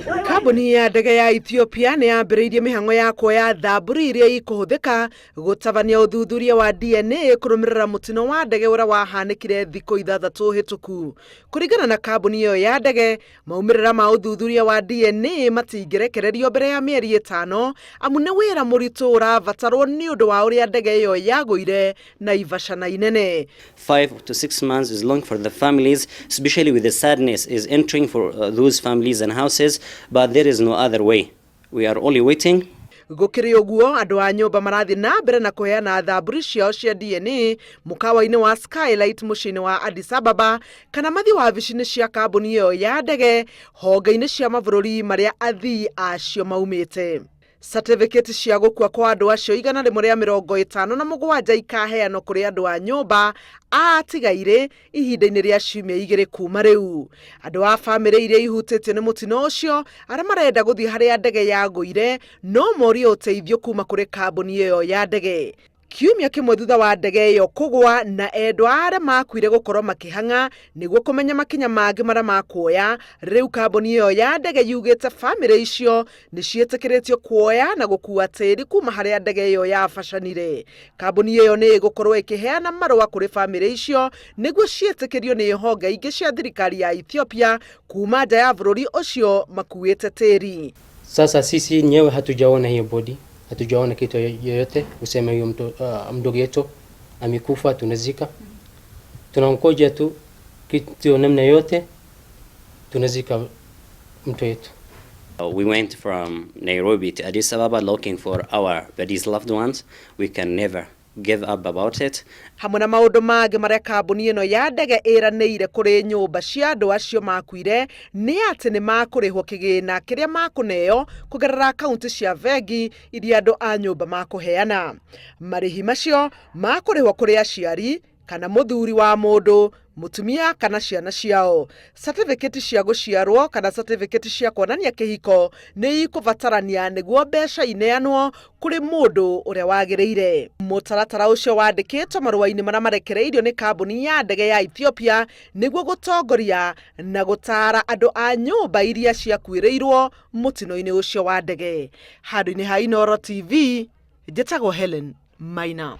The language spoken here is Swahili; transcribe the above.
Kambuni ya ndege ya Ethiopia nĩ yambĩrĩirie mĩhang'o ya kuoya thamburi iria ikũhũthĩka gũtabania uthuthuria wa DNA kũrũmĩrĩra mutino wa ndege ũrĩa wahanĩkire thikũ 6 hĩtũku. Kũringana na kambuni ĩyo ya ndege, maumirira ma uthuthuria wa DNA matingĩrekererio mbere ya mieri 5 amu nĩ wĩra mũritũ ũrabatarwo nĩ ũndũ wa ũrĩa ndege ĩyo yagũire na ivacana inene. 5 to 6 months is long for the families, especially with the sadness is entering for those families and houses, but there is no other way. We are only waiting. Gũkĩrĩ ũguo, andũ a nyũmba marathiĩ na mbere na kũheana thamburi ciao cia DNA mũkawa-inĩ wa Skylight mũciĩ-inĩ wa Addis Ababa kana mathiĩ wabici-inĩ cia kambuni ĩyo ya ndege honge-inĩ cia mabũrũri marĩa athii acio maumĩte. Certificate cia gũkua kwa andũ acio 157 ikaheanwo kũrĩ andũ a nyũmba atigaire ihinda-inĩ rĩa ciumia 2 kuuma rĩu. Andũ a bamĩrĩ iria ihutĩtio nĩ mũtino ũcio arĩa marenda gũthiĩ harĩa ndege yagũire no morie ũteithio kuuma kũrĩ kambuni ĩyo ya ndege. Kiumia kĩmwe thutha wa ndege ĩyo kũgwa na endwa arĩa makuire gũkorwo makĩhang'a nĩguo kũmenya makinya mangĩ marĩa makuoya, rĩu kambuni ĩyo ya ndege yugĩte bamĩrĩ icio nĩ ciĩtĩkĩrĩtio kuoya na gũkua tĩri kuma harĩa ndege ĩyo yabacanire. Kambuni ĩyo nĩ ĩgũkorwo ĩkĩheana marũa kũrĩ bamĩrĩ icio nĩguo ciĩtĩkĩrio nĩ honge ingĩ cia thirikari ya Ethiopia kuma nja ya bũrũri ũcio makuĩte tĩri. Sasa sisi nyewe hatujaona hiyo body. Hatujaona kitu yoyote kusema hiyo mdogo yetu amekufa, tunazika. Tunangoja tu kitu namna yote tunazika mtu yetu. We went from Nairobi to Addis Ababa looking for our buddies loved ones. We can never give up about it. Hamwe na maũndũ mangĩ marĩa kambuni ĩno ya ndege ĩranĩire kũrĩ nyũmba cia andũ acio makuire nĩ atĩ nĩ makũrĩhwo kĩgĩna kĩrĩa makũneo kũgerera akaunti cia bengi iria andũ a nyũmba makũheana. Marĩhi macio makũrĩhwo kũrĩ aciari kana mũthuri wa mũndũ, mutumia kana ciana ciao. Certificate cia gũciarwo kana certificate cia kuonania kĩhiko nĩ ikũbatarania nĩguo mbeca ineanwo kũrĩ mũndũ ũrĩa wagĩrĩire. Mũtaratara ũcio wandĩkĩtwo marũa-inĩ marĩa marekereirio nĩ kambuni ya ndege ya Ethiopia nĩguo gũtongoria na gũtara andũ a nyũmba iria ciakuĩrĩirwo mũtino-inĩ ũcio wa ndege. Handũ-inĩ ha Inooro TV, njĩtagwo Helen Maina.